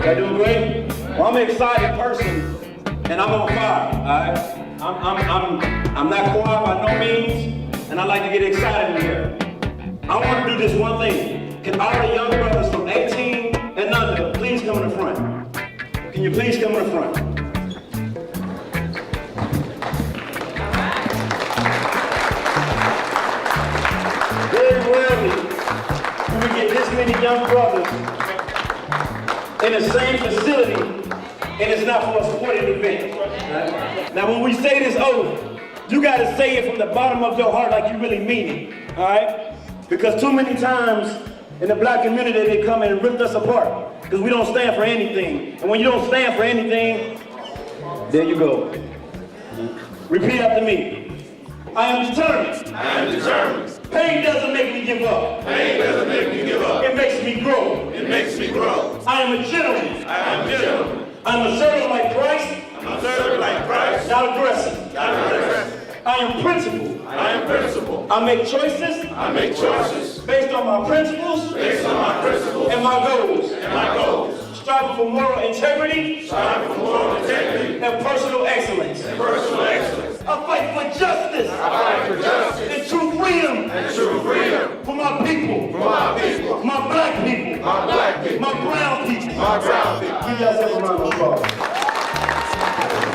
Y'all doing great? Well, I'm an excited person, and I'm on fire, all right? I'm not quiet by no means, and I like to get excited in here. I want to do this one thing. Can all the young brothers from 18 and under please come in the front? Can you please come in the front? Very rarely do we get this many young brothers in the same facility, and it's not for a sporting event. Right? Now, when we say this oath, you got to say it from the bottom of your heart like you really mean it, all right? Because too many times in the black community, they come and rip us apart because we don't stand for anything. And when you don't stand for anything, there you go. Repeat after me. I am determined. I am determined. Pain doesn't make me give up. Pain doesn't make me give up. It makes me grow. It makes me grow. I am a gentleman. I am a gentleman. I'm a servant like Christ. I'm a servant like Christ. Not aggressive. Not aggressive. I am principled. I am principled. I make choices. I make choices based on my principles. based on my principles and my goals. and my goals. Striving for moral integrity. Striving for moral integrity And personal excellence. and personal excellence. I fight for justice. I fight for justice And true freedom. and true freedom For my people. for my people, My black people. my black people, My brown people. my brown people. Give yourself a round of applause.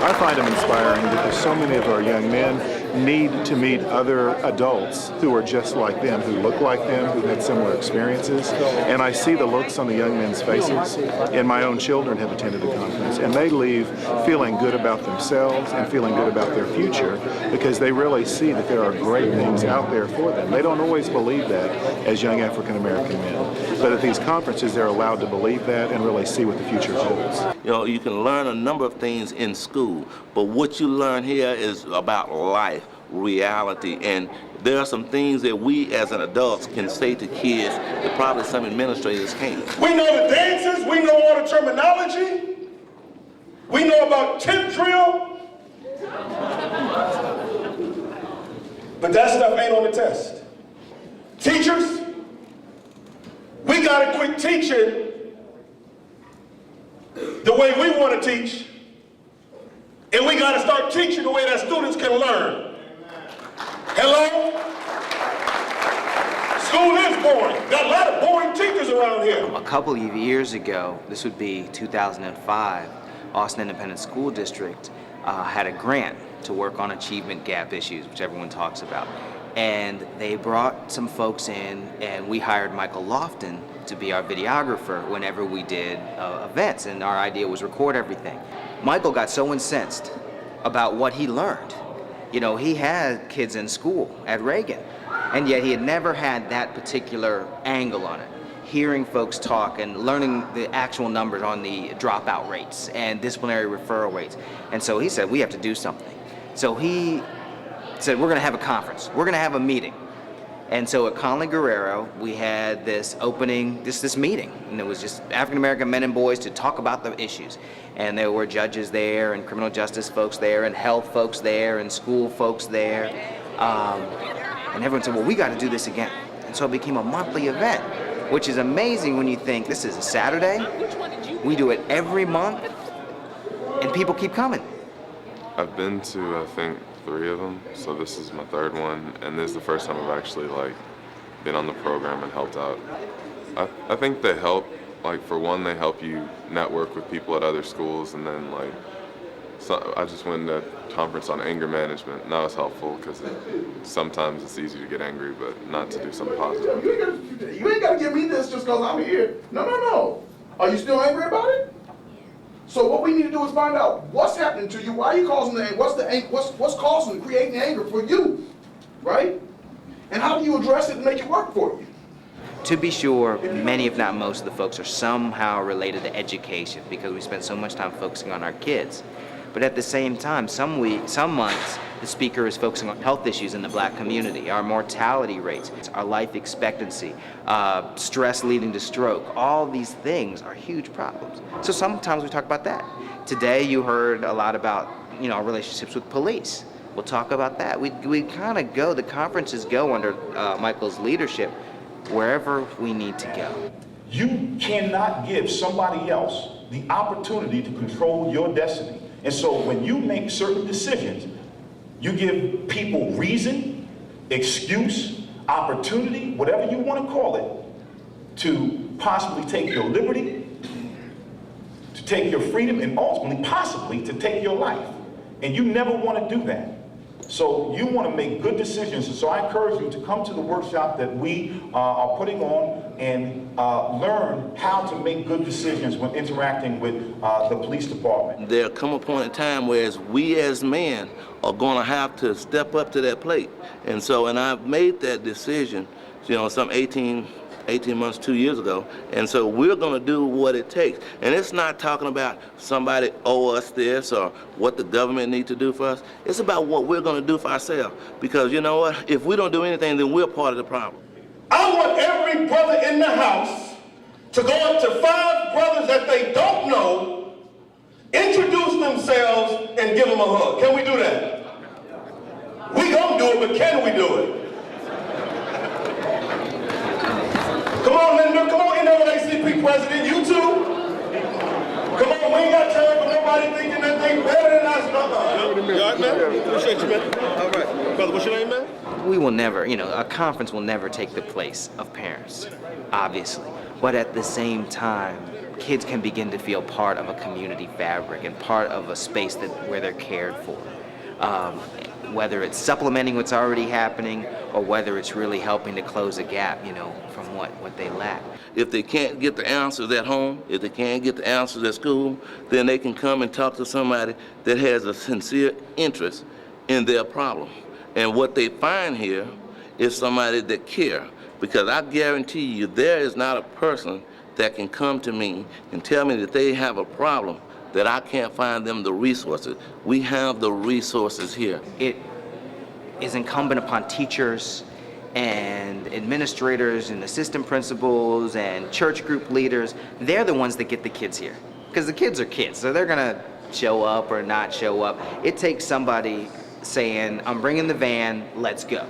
I find them inspiring because so many of our young men need to meet other adults who are just like them, who look like them, who had similar experiences. And I see the looks on the young men's faces. And my own children have attended the conference, and they leave feeling good about themselves and feeling good about their future because they really see that there are great things out there for them. They don't always believe that as young African American men. But at these conferences, they're allowed to believe that and really see what the future holds. You know, you can learn a number of things in school, but what you learn here is about life, reality, and there are some things that we as an adults can say to kids that probably some administrators can't. We know the dances, we know all the terminology, we know about tip drill, but that stuff ain't on the test. Teachers, we gotta quit teaching the way we want to teach, and we gotta start teaching the way that students can learn. Hello? School is boring. Got a lot of boring teachers around here. A couple of years ago, this would be 2005, Austin Independent School District had a grant to work on achievement gap issues, which everyone talks about. And they brought some folks in, and we hired Michael Lofton to be our videographer whenever we did events, and our idea was record everything. Michael got so incensed about what he learned. You know, he had kids in school at Reagan, and yet he had never had that particular angle on it. Hearing folks talk and learning the actual numbers on the dropout rates and disciplinary referral rates. And so he said, we have to do something. So he said, we're gonna have a conference, we're gonna have a meeting. And so at Conley Guerrero, we had this opening, this meeting, and it was just African-American men and boys to talk about the issues. And there were judges there, and criminal justice folks there, and health folks there, and school folks there. And everyone said, well, we gotta do this again. And so it became a monthly event, which is amazing when you think this is a Saturday. We do it every month, and people keep coming. I've been to, I think, 3 of them, so this is my 3rd one, and this is the first time I've actually been on the program and helped out. I think they help, for one, they help you network with people at other schools, and then so I just went to a conference on anger management, and that was helpful because sometimes it's easy to get angry, but not to do something positive. You ain't gotta give me this just because I'm here. No. Are you still angry about it? So what we need to do is find out what's happening to you, why are you causing the anger, what's causing, creating the anger for you, right? And how do you address it and make it work for you? To be sure, many, if not most of the folks are somehow related to education because we spend so much time focusing on our kids. But at the same time, some months, the speaker is focusing on health issues in the black community, our mortality rates, our life expectancy, stress leading to stroke. All these things are huge problems. So sometimes we talk about that. Today you heard a lot about, our relationships with police. We'll talk about that. We kind of go, the conferences go under Michael's leadership wherever we need to go. You cannot give somebody else the opportunity to control your destiny. And so when you make certain decisions, you give people reason, excuse, opportunity, whatever you want to call it, to possibly take your liberty, to take your freedom, and ultimately, possibly, to take your life. And you never want to do that. So you want to make good decisions. And so I encourage you to come to the workshop that we are putting on and learn how to make good decisions when interacting with the police department. There'll come a point in time where we as men are going to have to step up to that plate. And I've made that decision, some 18 months, 2 years ago. And so we're going to do what it takes. And it's not talking about somebody owe us this or what the government needs to do for us. It's about what we're going to do for ourselves. Because you know what? If we don't do anything, then we're part of the problem. I want every brother in the house to go up to 5 brothers that they don't know, introduce themselves, and give them a hug. Can we do that? We gonna do it, but can we do it? Come on, Linda. Come on, NAACP president. You too. Come on, we ain't got time for nobody thinking that they better than us. You all right, man? Appreciate you, man. All right. Brother, what's your name, man? We will never, a conference will never take the place of parents, obviously. But at the same time, kids can begin to feel part of a community fabric and part of a space where they're cared for. Whether it's supplementing what's already happening or whether it's really helping to close a gap, from what they lack. If they can't get the answers at home, if they can't get the answers at school, then they can come and talk to somebody that has a sincere interest in their problem. And what they find here is somebody that cares. Because I guarantee you, there is not a person that can come to me and tell me that they have a problem that I can't find them the resources. We have the resources here. It is incumbent upon teachers and administrators and assistant principals and church group leaders. They're the ones that get the kids here. Because the kids are kids, so they're gonna show up or not show up. It takes somebody saying, I'm bringing the van, let's go.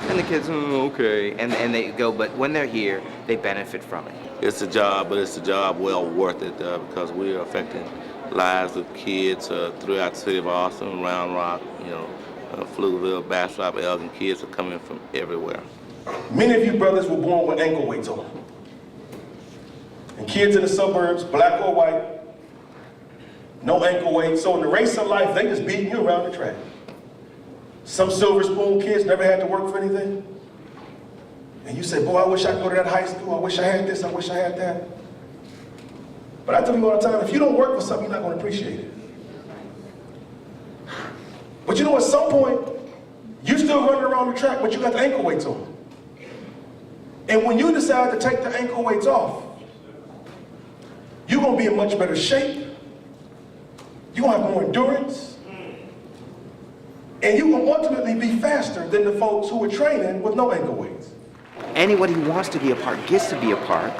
And the kids, okay, and they go, but when they're here, they benefit from it. It's a job, but it's a job well worth it because we are affecting lives of kids throughout the city of Austin, Round Rock, Pflugerville, Bastrop, Elgin. Kids are coming from everywhere. Many of you brothers were born with ankle weights on. And kids in the suburbs, black or white, no ankle weights. So in the race of life, they just beating you around the track. Some silver spoon kids never had to work for anything. And you say, boy, I wish I could go to that high school. I wish I had this. I wish I had that. But I tell you all the time, if you don't work for something, you're not going to appreciate it. But at some point, you're still running around the track, but you got the ankle weights on. And when you decide to take the ankle weights off, you're going to be in much better shape. You're going to have more endurance. And you're going to ultimately be faster than the folks who are training with no ankle weights. Anybody who wants to be a part gets to be a part,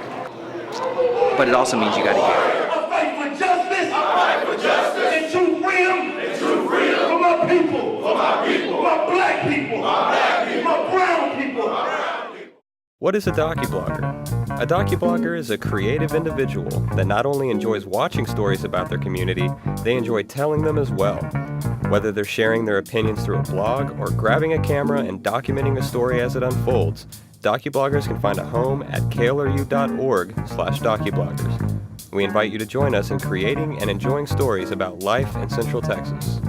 but it also means you got to get it. I fight for justice. I fight for justice. And true freedom. And true freedom. For my people. For my people. My black people. My black people. My brown people. My brown people. What is a docublogger? A docublogger is a creative individual that not only enjoys watching stories about their community, they enjoy telling them as well. Whether they're sharing their opinions through a blog or grabbing a camera and documenting a story as it unfolds, Docubloggers can find a home at klru.org/docubloggers. We invite you to join us in creating and enjoying stories about life in Central Texas.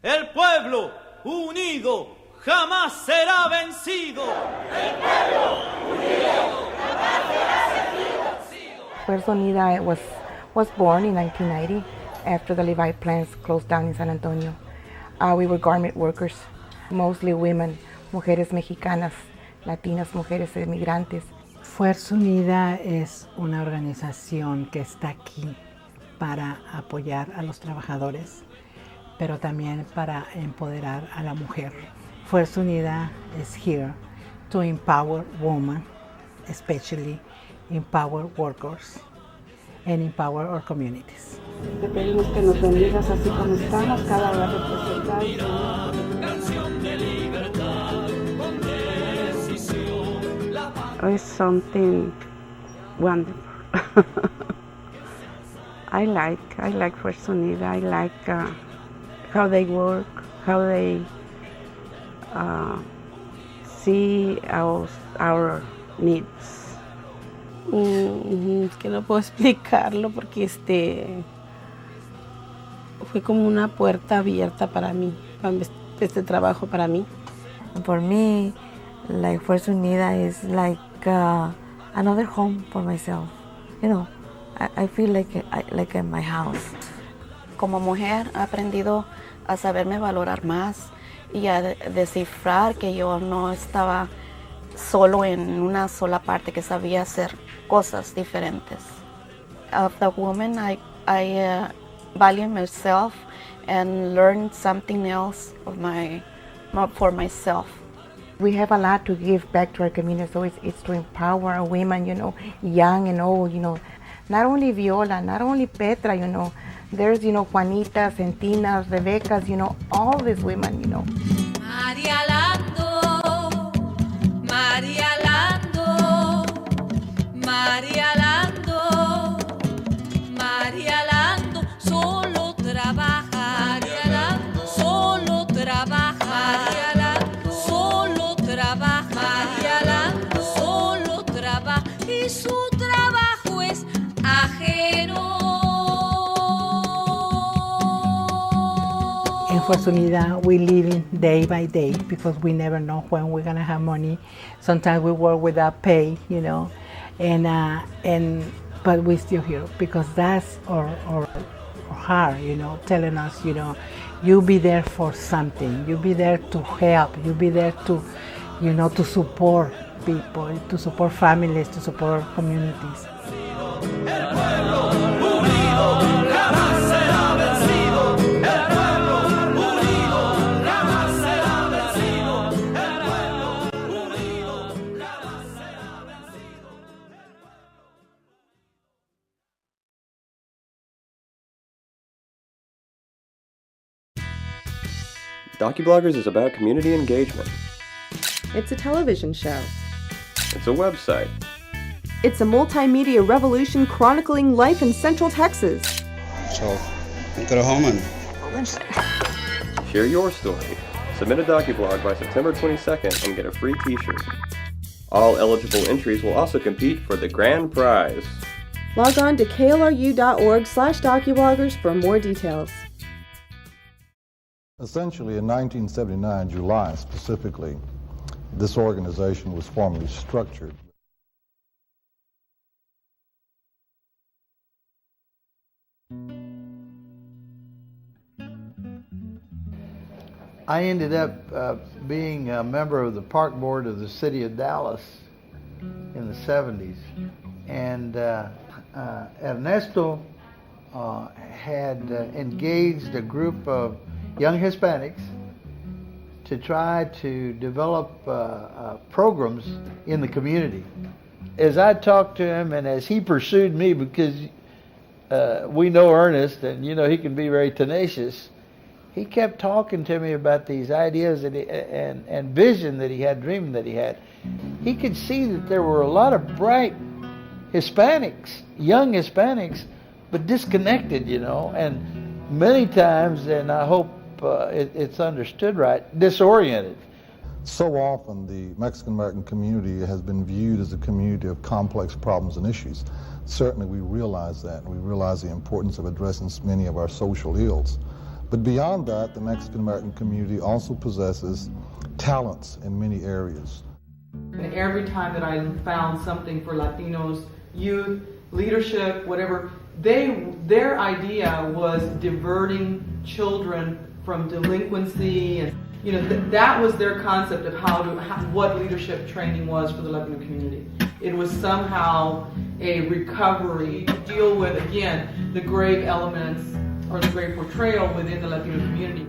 El pueblo unido jamás será vencido. El pueblo unido jamás será vencido. Fuerza Unida was born in 1990 after the Levi plants closed down in San Antonio. We were garment workers, mostly women, mujeres mexicanas, latinas, mujeres emigrantes. Fuerza Unida es una organización que está aquí para apoyar a los trabajadores, pero también para empoderar a la mujer. Fuerza Unida is here to empower women, especially empower workers, and empower our communities. Te pedimos que nos bendigas así como estamos, cada hora representados. It's something wonderful. I like Fuerza Unida. I like how they work, how they see our needs. Es que no puedo explicarlo porque fue como una puerta abierta para mí, este trabajo para mí. For me, like Fuerza Unida is like another home for myself. You know, I feel like in my house. Como mujer he aprendido a saberme valorar más y a descifrar que yo no estaba solo en una sola parte, que sabía hacer cosas diferentes. As a woman, I value myself and learn something else for myself. We have a lot to give back to our community, so it's to empower our women, you know, young and old, you know. Not only Viola, not only Petra, you know. There's, you know, Juanitas, Entinas, Rebecas, you know, all these women, you know. María Lando, María Lando, María Lando, María Lando, solo trabaja. María Lando, solo trabaja. María Lando, solo trabaja. María Lando, solo trabaja. Y su trabajo es ajeno. In Fuerza Unida, we live day by day because we never know when we're gonna have money. Sometimes we work without pay, you know, but we're still here because that's our heart, you know, telling us, you know, you be there for something, you be there to help, you be there to, you know, to support people, to support families, to support communities. Docubloggers is about community engagement. It's a television show. It's a website. It's a multimedia revolution chronicling life in Central Texas. So, go home and Share your story. Submit a docublog by September 22nd and get a free t-shirt. All eligible entries will also compete for the grand prize. Log on to klru.org/docubloggers for more details. Essentially, in 1979, July specifically, this organization was formally structured. I ended up being a member of the park board of the city of Dallas in the 70s. And Ernesto had engaged a group of young Hispanics to try to develop programs in the community. As I talked to him and as he pursued me, because we know Ernest and you know he can be very tenacious, he kept talking to me about these ideas that and vision that he had, dream that he had. He could see that there were a lot of bright Hispanics, young Hispanics, but disconnected, you know, and many times, and I hope it's understood right, disoriented. So often the Mexican-American community has been viewed as a community of complex problems and issues. Certainly we realize that, and we realize the importance of addressing many of our social ills. But beyond that, the Mexican-American community also possesses talents in many areas. And every time that I found something for Latinos, youth, leadership, whatever, their idea was diverting children from delinquency, and you know that was their concept of what leadership training was for the Latino community. It was somehow a recovery to deal with, again, the grave elements or the grave portrayal within the Latino community.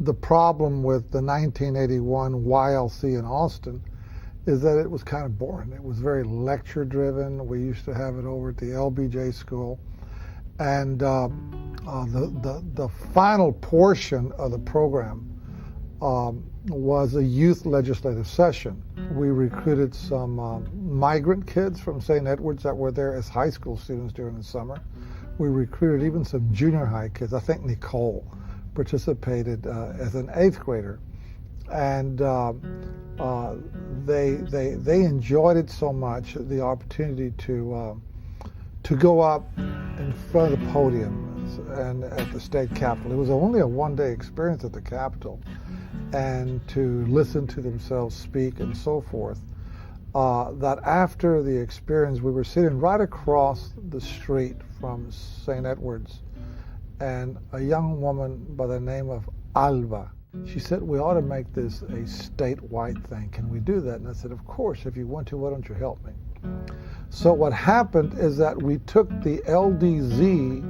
The problem with the 1981 YLC in Austin is that it was kind of boring. It was very lecture driven. We used to have it over at the LBJ school. And the final portion of the program was a youth legislative session. We recruited some migrant kids from St. Edwards that were there as high school students during the summer. We recruited even some junior high kids. I think Nicole participated as an 8th grader. And they enjoyed it so much, the opportunity to go up in front of the podium and at the state capitol. It was only a one-day experience at the Capitol, and to listen to themselves speak and so forth. That after the experience, we were sitting right across the street from St. Edwards, and a young woman by the name of Alba, she said, we ought to make this a statewide thing. Can we do that? And I said, of course. If you want to, why don't you help me? So what happened is that we took the LDZ,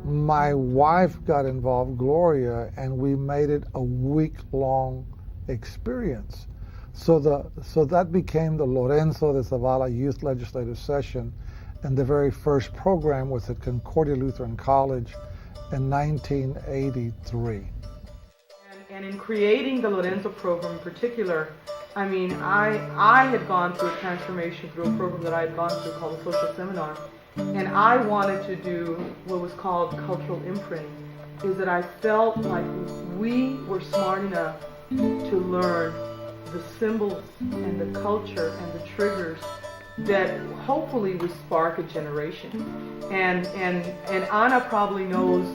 my wife got involved, Gloria, and we made it a week-long experience. So that became the Lorenzo de Zavala Youth Legislative Session, and the very first program was at Concordia Lutheran College in 1983. And in creating the Lorenzo program in particular, I mean, I had gone through a transformation through a program that I had gone through called a social seminar, and I wanted to do what was called cultural imprinting, is that I felt like we were smart enough to learn the symbols and the culture and the triggers that hopefully would spark a generation. And Anna probably knows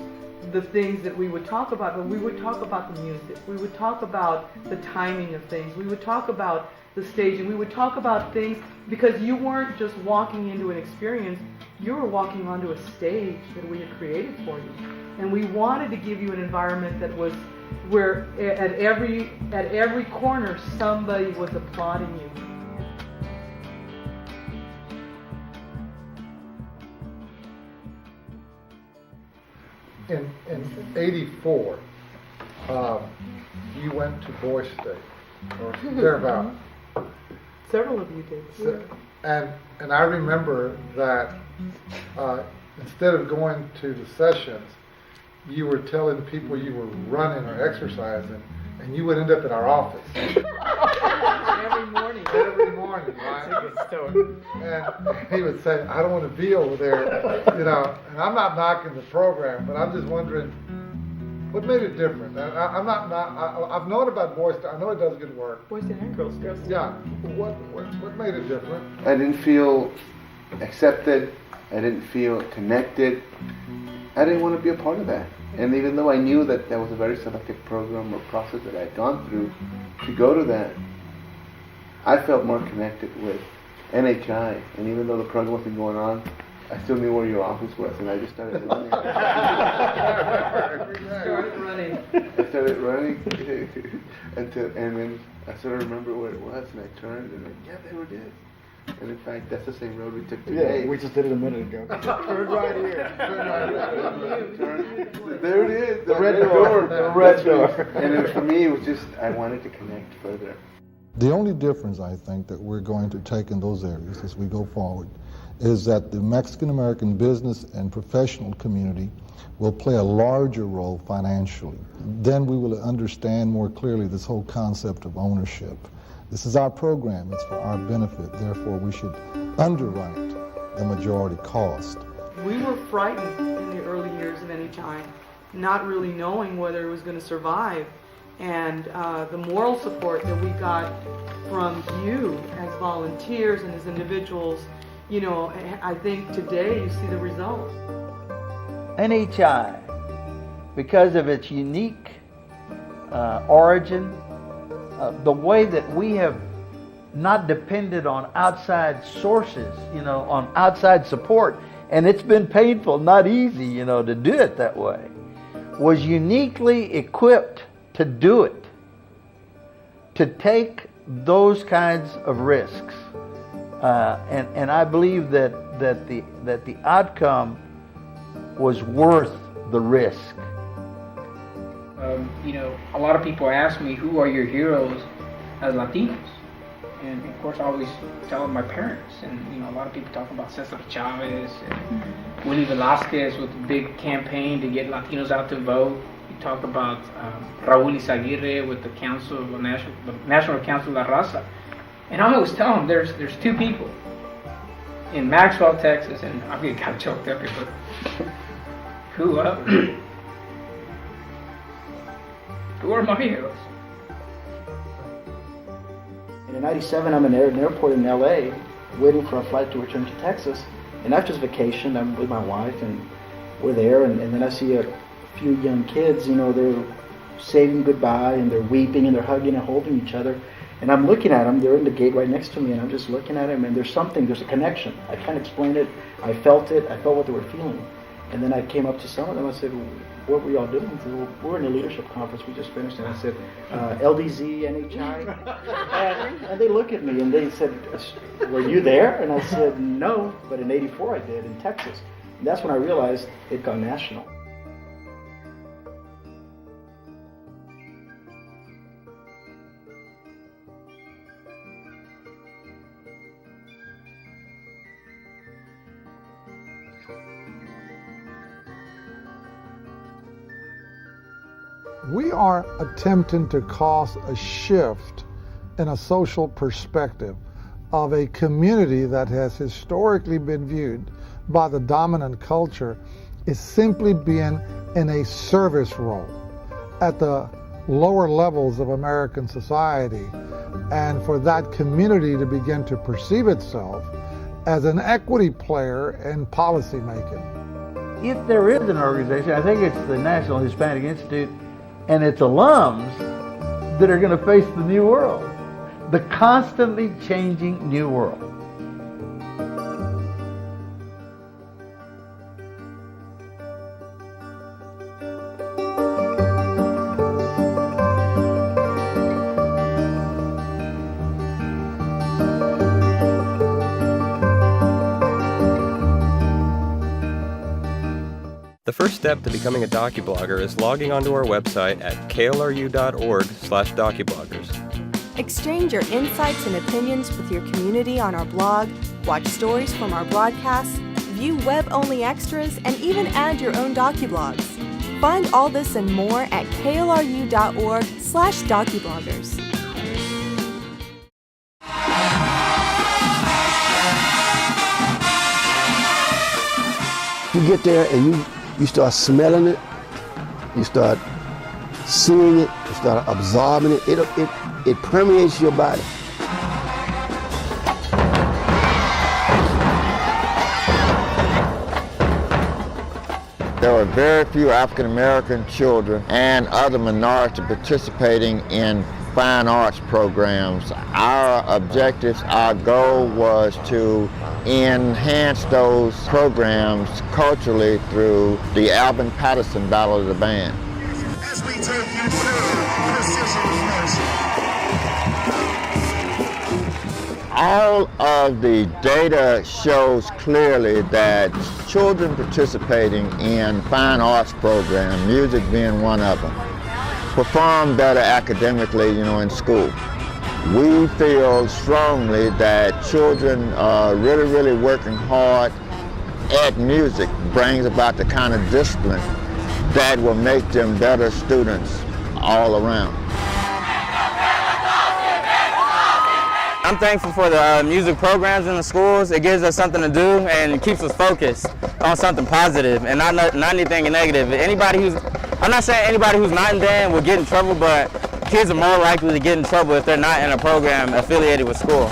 the things that we would talk about, but we would talk about the music, we would talk about the timing of things, we would talk about the staging, we would talk about things, because you weren't just walking into an experience, you were walking onto a stage that we had created for you. And we wanted to give you an environment that was where at every corner somebody was applauding you. In 84, you went to Boys State, or thereabout. Several of you did. So, and I remember that instead of going to the sessions, you were telling people you were running or exercising, and you would end up in our office. Every morning. Every morning, right? That's a good story. And he would say, I don't want to be over there, you know. And I'm not knocking the program, but I'm just wondering, what made it different? I've known about Boys State. I know it does good work. Boys State and Girls State. Yeah. What made it different? I didn't feel accepted. I didn't feel connected. I didn't want to be a part of that. And even though I knew that that was a very selective program or process that I had gone through to go to that, I felt more connected with NHI. And even though the program wasn't going on, I still knew where your office was, and I just started running. I started running, and then I sort of remember where it was, and I turned, and there it is. And in fact, that's the same road we took today. Yeah, we just did it a minute ago. Turn right here. There it is. The red door. The red door. And then for me, it was just, I wanted to connect further. The only difference, I think, that we're going to take in those areas as we go forward is that the Mexican-American business and professional community will play a larger role financially. Then we will understand more clearly this whole concept of ownership. This is our program, it's for our benefit, therefore we should underwrite the majority cost. We were frightened in the early years of NHI, not really knowing whether it was going to survive. And the moral support that we got from you as volunteers and as individuals, you know, I think today you see the results. NHI, because of its unique origin, the way that we have not depended on outside sources, you know, on outside support, and it's been painful, not easy, you know, to do it that way, was uniquely equipped to do it, to take those kinds of risks. And I believe that the outcome was worth the risk. You know, a lot of people ask me, who are your heroes as Latinos? And of course, I always tell my parents, and a lot of people talk about Cesar Chavez and Willie Velasquez with the big campaign to get Latinos out to vote. You talk about Raúl Izaguirre with the Council of the National Council of La Raza. And I always tell them there's two people in Maxwell, Texas, and I'm getting kind of choked up here, but who are my heroes? In '97, I'm in an airport in LA, waiting for a flight to return to Texas. And after this vacation, I'm with my wife, and we're there, and then I see a few young kids, they're saying goodbye, and they're weeping, and they're hugging and holding each other. And I'm looking at them, they're in the gate right next to me, and I'm just looking at them, and there's a connection. I can't explain it. I felt what they were feeling. And then I came up to some of them, I said, what were y'all doing? They said, well, we're in a leadership conference, we just finished. And I said, LDZ, NHI. And they look at me and they said, were you there? And I said, no, but in '84 I did, in Texas. And that's when I realized it got national. We are attempting to cause a shift in a social perspective of a community that has historically been viewed by the dominant culture as simply being in a service role at the lower levels of American society, and for that community to begin to perceive itself as an equity player in policy making. If there is an organization, I think it's the National Hispanic Institute and its alums that are going to face the new world, the constantly changing new world. The first step to becoming a docublogger is logging onto our website at klru.org/docubloggers. Exchange your insights and opinions with your community on our blog, watch stories from our broadcasts, view web-only extras, and even add your own docublogs. Find all this and more at klru.org/docubloggers. You get there and you start smelling it, you start seeing it, you start absorbing it, it permeates your body. There were very few African American children and other minorities participating in fine arts programs. Our objectives, our goal was to enhance those programs culturally through the Alvin Patterson Battle of the Band. As we take you through precision motion. All of the data shows clearly that children participating in fine arts programs, music being one of them, perform better academically, in school. We feel strongly that children are really working hard at music brings about the kind of discipline that will make them better students all around. I'm thankful for the music programs in the schools. It gives us something to do and it keeps us focused on something positive and not anything negative. I'm not saying anybody who's not in band will get in trouble, but kids are more likely to get in trouble if they're not in a program affiliated with school.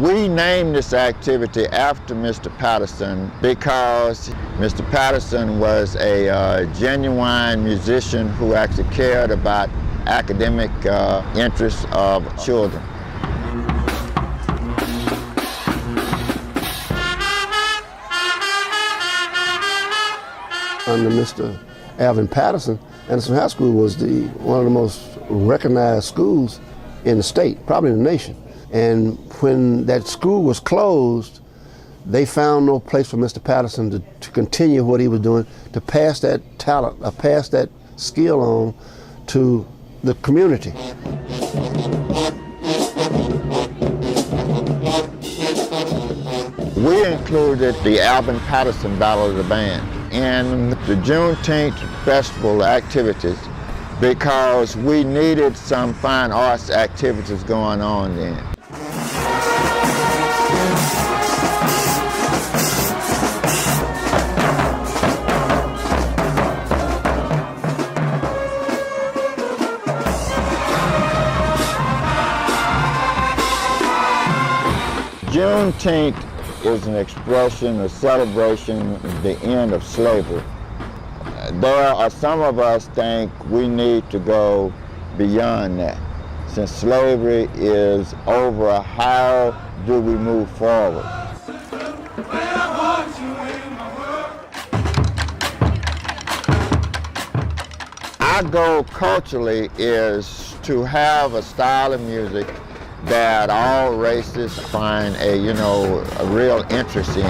We named this activity after Mr. Patterson because Mr. Patterson was a genuine musician who actually cared about academic interests of children. Under Mr. Alvin Patterson, Anderson High School was one of the most recognized schools in the state, probably in the nation. And when that school was closed, they found no place for Mr. Patterson to continue what he was doing, to pass that talent, pass that skill on to the community. We included the Alvin Patterson Battle of the Band in the Juneteenth festival activities because we needed some fine arts activities going on then. Juneteenth is an expression, a celebration of the end of slavery. There are some of us think we need to go beyond that. Since slavery is over, how do we move forward? Our goal culturally is to have a style of music that all races find a real interest in.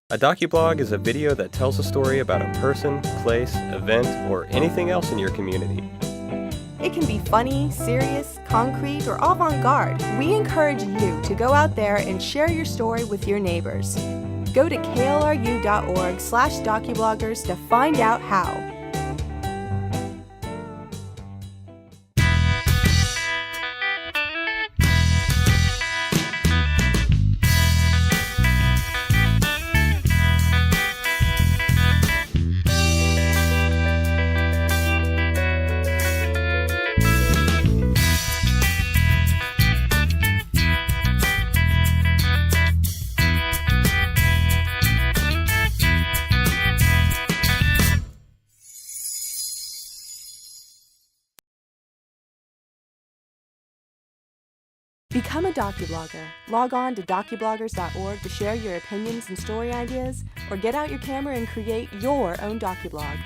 A docublog is a video that tells a story about a person, place, event, or anything else in your community. It can be funny, serious, concrete, or avant-garde. We encourage you to go out there and share your story with your neighbors. Go to klru.org/docubloggers to find out how. Become a docublogger. Log on to docubloggers.org to share your opinions and story ideas, or get out your camera and create your own docublog.